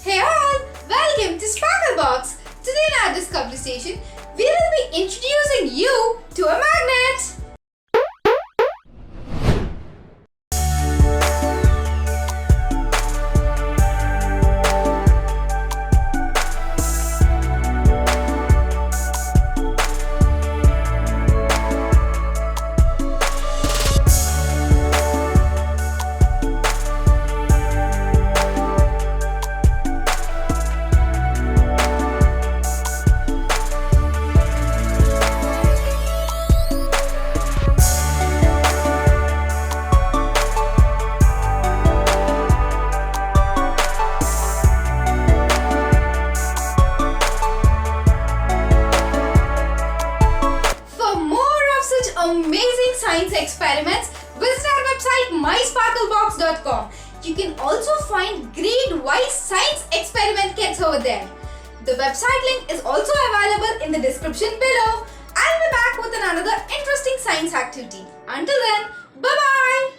Hey all! Welcome to Sparklebox! Today in our discovery station, we will be introducing you to a magnet! Amazing science experiments, visit our website mysparklebox.com. You can also find grade-wise science experiment kits over there. The website link is also available in the description below. I'll be back with another interesting science activity. Until then, bye-bye!